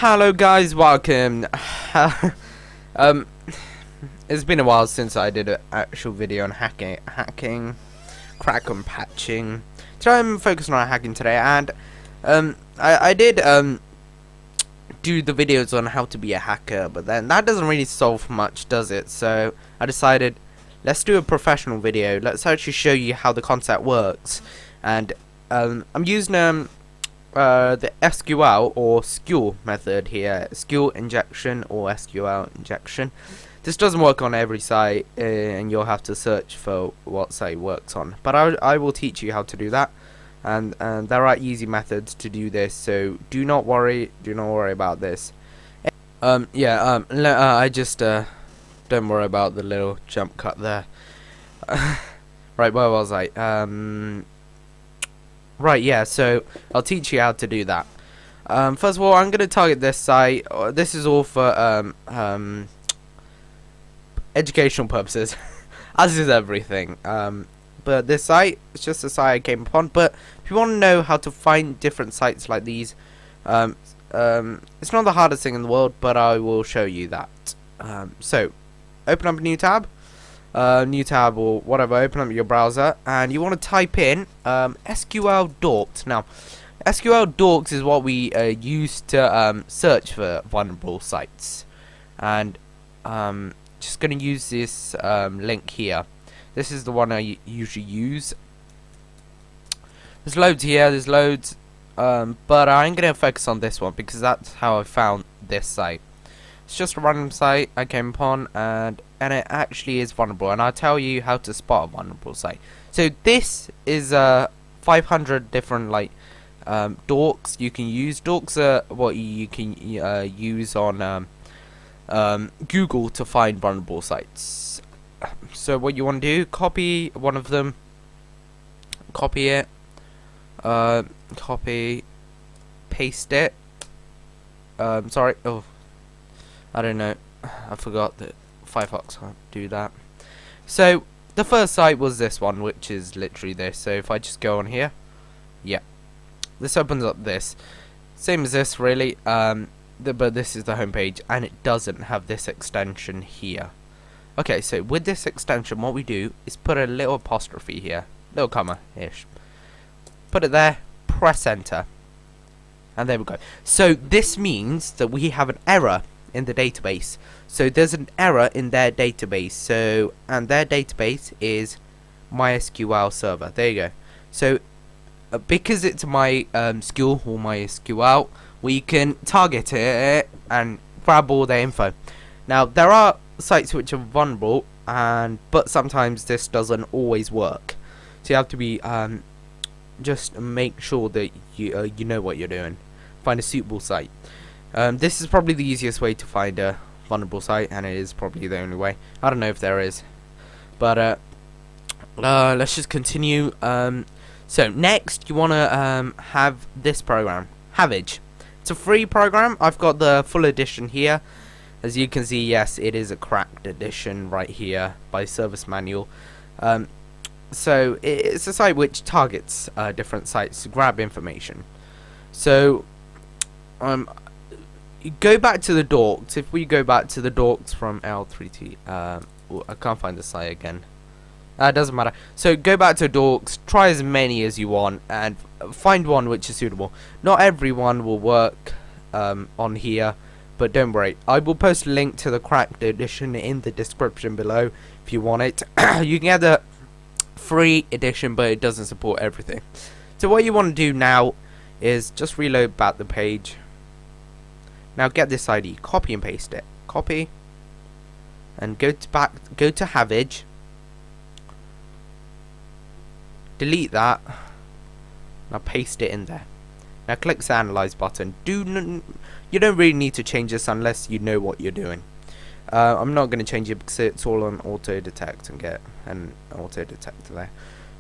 Hello guys, welcome. um, it's been a while since I did an actual video on hacking, crack and patching. Today I'm focusing on hacking today, and I did do the videos on how to be a hacker, but then that doesn't really solve much, does it? So I decided, let's do a professional video. Let's actually show you how the concept works, and I'm using the SQL or SQL method here, SQL injection or SQL injection. This doesn't work on every site, and you'll have to search for what site works on. But I will teach you how to do that, and there are easy methods to do this. So do not worry about this. I just don't worry about the little jump cut there. Right, where was I? Right, yeah, so I'll teach you how to do that. First of all, I'm going to target this site. This is all for educational purposes, as is everything. But this site, it's just a site I came upon. But if you want to know how to find different sites like these, it's not the hardest thing in the world, but I will show you that. So, open up a new tab. Or whatever, open up your browser, and you want to type in SQL dorks. Now, SQL dorks is what we use to search for vulnerable sites, and just going to use this link here. This is the one I usually use. There's loads here, but I'm going to focus on this one because that's how I found this site. It's just a random site I came upon, and it actually is vulnerable, and I'll tell you how to spot a vulnerable site. So this is 500 different dorks you can use. Dorks are what you can use on Google to find vulnerable sites. So what you want to do, copy one of them, copy it, paste it. Sorry, I don't know, I forgot that Firefox can't do that. So the first site was this one, which is literally this. So if I just go on here, yeah, this opens up this, same as this really, but this is the home page, and it doesn't have this extension here. Okay, so with this extension, what we do is put a little apostrophe here, little comma-ish, put it there, press enter, and there we go. So this means that we have an error in the database. So there's an error in their database. And their database is MySQL server. There you go. So because it's MySQL or MySQL, we can target it and grab all their info. Now there are sites which are vulnerable, but sometimes this doesn't always work. So you have to be just make sure that you know what you're doing. Find a suitable site. This is probably the easiest way to find a vulnerable site, and it is probably the only way. I don't know if there is, but let's just continue. So next, you want to have this program, Havij. It's a free program. I've got the full edition here. As you can see, yes, it is a cracked edition right here by Service Manual. So it's a site which targets different sites to grab information. So go back to the dorks. If we go back to the dorks from L3T, I can't find the site again. It doesn't matter. So go back to dorks, try as many as you want, and find one which is suitable. Not everyone will work on here, but don't worry. I will post a link to the cracked edition in the description below if you want it. You can get the free edition, but it doesn't support everything. So what you want to do now is just reload back the page. Now get this ID, copy and paste it. Copy, and go to Havij. Delete that. Now paste it in there. Now click the analyze button. You don't really need to change this unless you know what you're doing. I'm not going to change it because it's all on auto detect and get an auto detector there.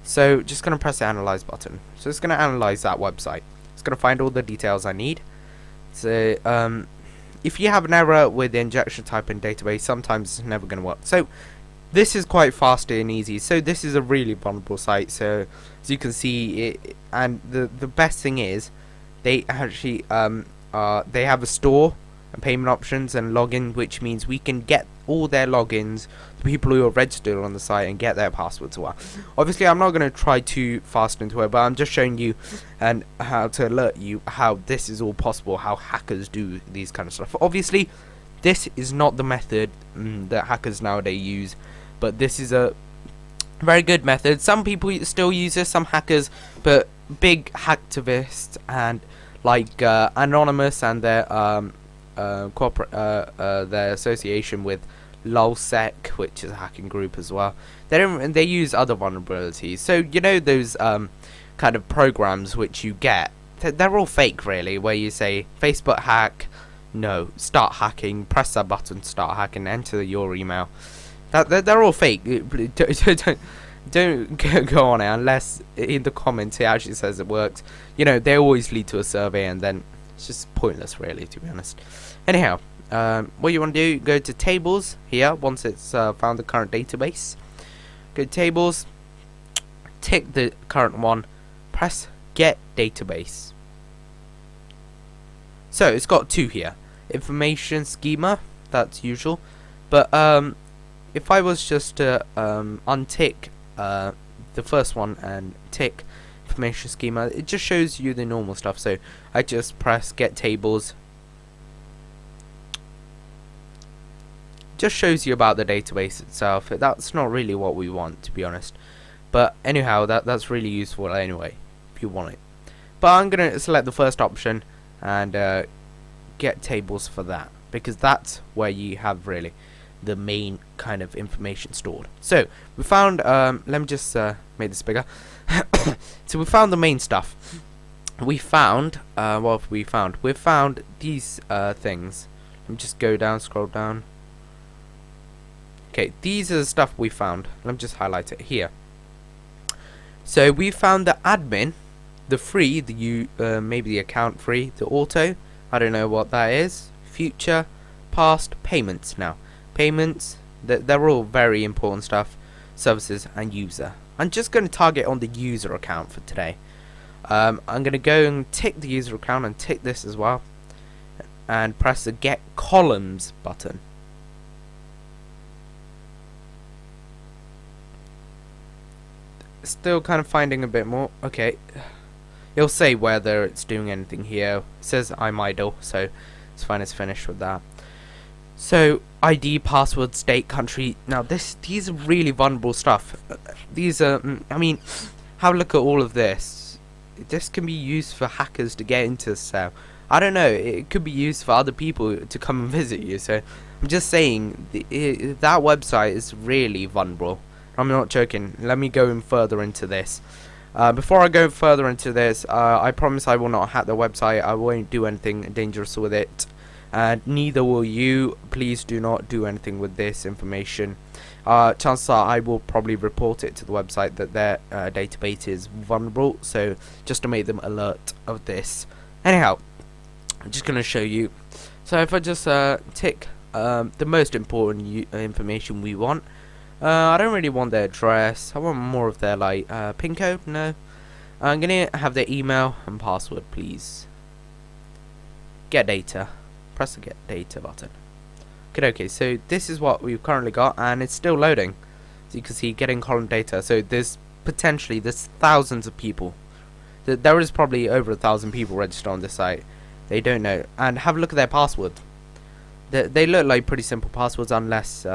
So just going to press the analyze button. So it's going to analyze that website. It's going to find all the details I need. So if you have an error with the injection type in database, sometimes it's never going to work. So this is quite fast and easy. So this is a really vulnerable site. So as you can see, and the best thing is they actually they have a store and payment options and login, which means we can get all their logins, the people who are registered on the site, and get their passwords as well. Obviously, I'm not going to try too fast into it, but I'm just showing you and how to alert you how this is all possible, how hackers do these kind of stuff. Obviously, this is not the method that hackers nowadays use, but this is a very good method. Some people still use this, some hackers, but big hacktivists and like Anonymous and their their association with LulzSec, which is a hacking group as well. They use other vulnerabilities. So you know those kind of programs which you get, they're all fake really, where you say Facebook hack, no, start hacking, press that button, start hacking, enter your email. They're all fake. Don't go on it unless in the comments it actually says it works. You know, they always lead to a survey, and then it's just pointless really, to be honest. Anyhow, what you want to do, go to tables here once it's found the current database. Go to tables, tick the current one, press get database. So it's got two here, information schema, that's usual, but if I was just to untick the first one and tick information schema, it just shows you the normal stuff. So I just press get tables, just shows you about the database itself. That's not really what we want, to be honest, but anyhow, that's really useful anyway if you want it. But I'm gonna select the first option and get tables for that, because that's where you have really the main kind of information stored. So we found let me just make this bigger. So we found the main stuff. We found what have we found? We found these things. Let me just go down, scroll down. Okay, these are the stuff we found. Let me just highlight it here. So we found the admin, the free, the maybe the account free, the auto, I don't know what that is, future, past, payments. Now payments, they're all very important stuff, services, and user. I'm just going to target on the user account for today. I'm going to go and tick the user account and tick this as well, and press the get columns button. Still kind of finding a bit more. Okay, it'll say whether it's doing anything here. It says I'm idle, so it's fine, it's finished with that. So ID, password, state, country. Now these are really vulnerable stuff. These are, I mean, have a look at all of this. This can be used for hackers to get into the cell. I don't know, it could be used for other people to come and visit you. So I'm just saying, that website is really vulnerable. I'm not joking. Let me go in further into this. Before I go further into this, I promise I will not hack the website. I won't do anything dangerous with it. And neither will you. Please do not do anything with this information. Chances are I will probably report it to the website that their database is vulnerable. So just to make them alert of this. Anyhow, I'm just going to show you. So if I just tick the most important information we want. I don't really want their address. I want more of their like pin code. No, I'm gonna have their email and password, please. Get data. Press the get data button. Okay, so this is what we've currently got, and it's still loading. As you can see, getting column data. So there's thousands of people. There is probably over 1,000 people registered on this site. They don't know. And have a look at their password. They look like pretty simple passwords, unless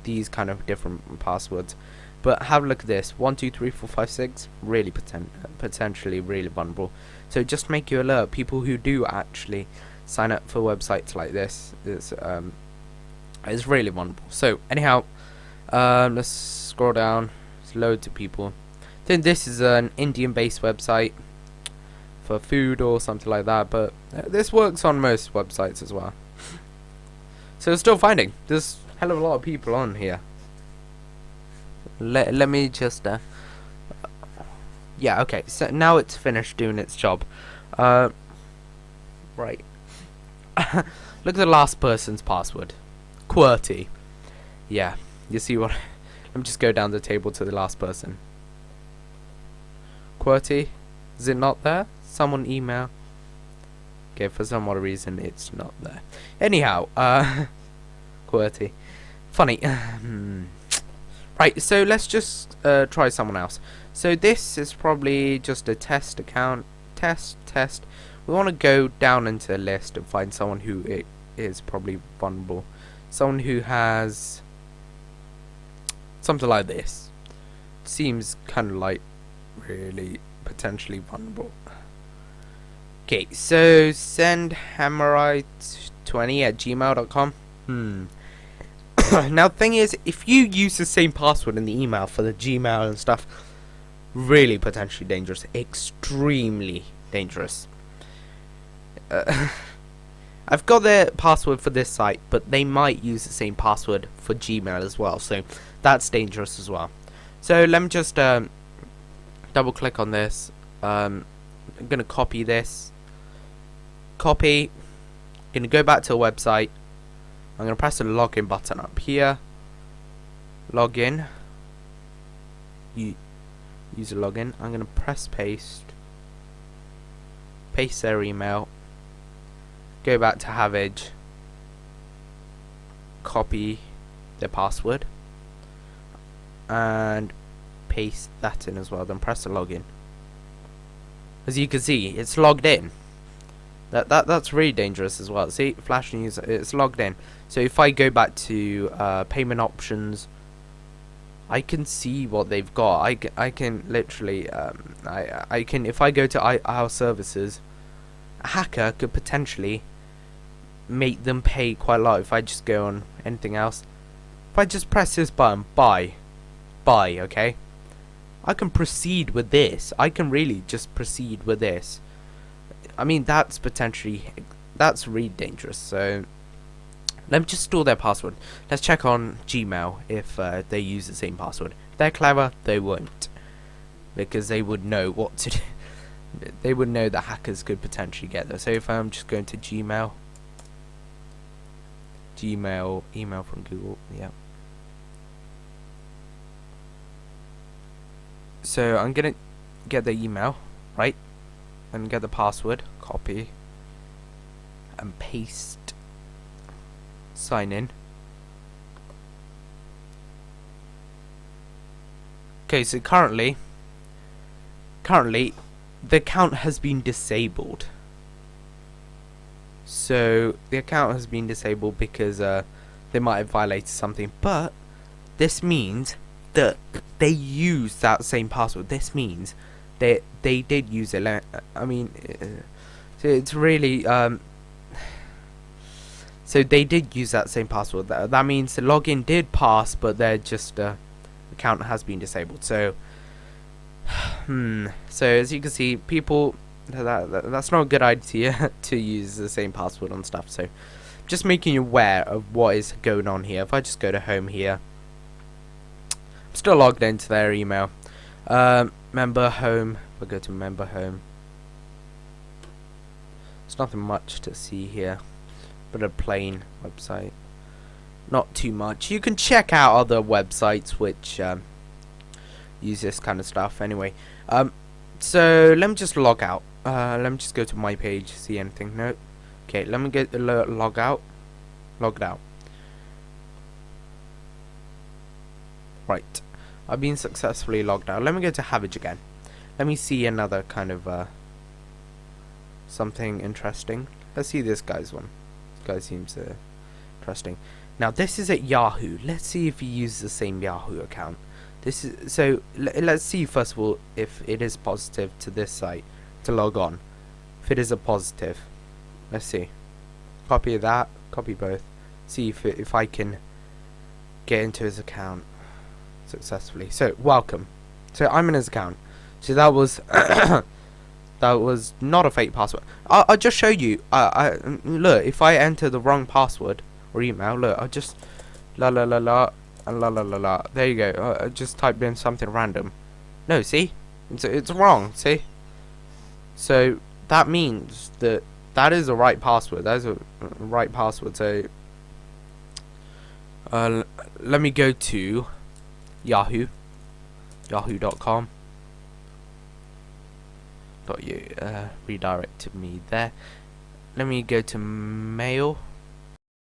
these kind of different passwords. But have a look at this: 1 2 3 4 5 6. Really potentially really vulnerable. So just to make you alert, people who do actually sign up for websites like this is really vulnerable. So anyhow, let's scroll down. There's loads of people. I think this is an Indian-based website for food or something like that, but this works on most websites as well. So still finding. There's a hell of a lot of people on here. Let me just yeah, okay, so now it's finished doing its job. Right. Look at the last person's password. QWERTY. Yeah, you see what? Let me just go down the table to the last person. QWERTY. Is it not there? Someone email. Okay, for some odd reason it's not there. Anyhow, QWERTY. Funny. Right, so let's just try someone else. So this is probably just a test account. Test. We want to go down into the list and find someone who is probably vulnerable. Someone who has something like this. Seems kind of like really potentially vulnerable. Okay, so send hammerite20@gmail.com. Now the thing is, if you use the same password in the email for the Gmail and stuff, really potentially dangerous, extremely dangerous. I've got their password for this site, but they might use the same password for Gmail as well, so that's dangerous as well. So let me just double click on this. I'm gonna copy this. Copy. Gonna go back to a website. I'm gonna press the login button up here. Login. Use a login. I'm gonna press paste. Paste their email. Go back to Havij. Copy their password. And paste that in as well. Then press the login. As you can see, it's logged in. That's really dangerous as well. See, flash news, it's logged in. So if I go back to payment options, I can see what they've got. I can literally I can, if I go to our services, a hacker could potentially make them pay quite a lot. If I just go on anything else, if I just press this button, buy, okay, I can proceed with this. I can really just proceed with this. I mean, that's really dangerous. So let me just store their password. Let's check on Gmail if they use the same password. If they're clever, they won't, because they would know what to do. They would know that hackers could potentially get there. So if I'm just going to Gmail, email from Google, yeah. So I'm gonna get the email, right, and get the password, copy and paste, sign in. Okay, so currently the account has been disabled. So the account has been disabled because they might have violated something, but this means that they use that same password. This means they did use it. I mean, so it's really so they did use that same password. That means the login did pass, but they're just account has been disabled. So so as you can see, people, that's not a good idea to use the same password on stuff. So just making you aware of what is going on here. If I just go to home here, I'm still logged into their email. Member home. We'll go to member home. There's nothing much to see here, but a plain website. Not too much. You can check out other websites which use this kind of stuff. Anyway, so let me just log out. Let me just go to my page, see anything. No. Okay, let me get the log out. Logged out. Right, I've been successfully logged out. Let me go to Havij again. Let me see another kind of something interesting. Let's see this guy's one. This guy seems interesting. Now this is at Yahoo. Let's see if he uses the same Yahoo account. This is so. Let's see first of all if it is positive to this site to log on. If it is a positive, let's see. Copy that. Copy both. See if I can get into his account successfully. So welcome. So I'm in his account. So that was that was not a fake password. I'll just show you. Look, if I enter the wrong password or email, look, I'll just la la la la and la la la la. There you go. I just typed in something random. No, see, it's wrong. See. So that means that is the right password. That is a right password. So let me go to Yahoo. Yahoo.com. Redirected me there. let me go to mail.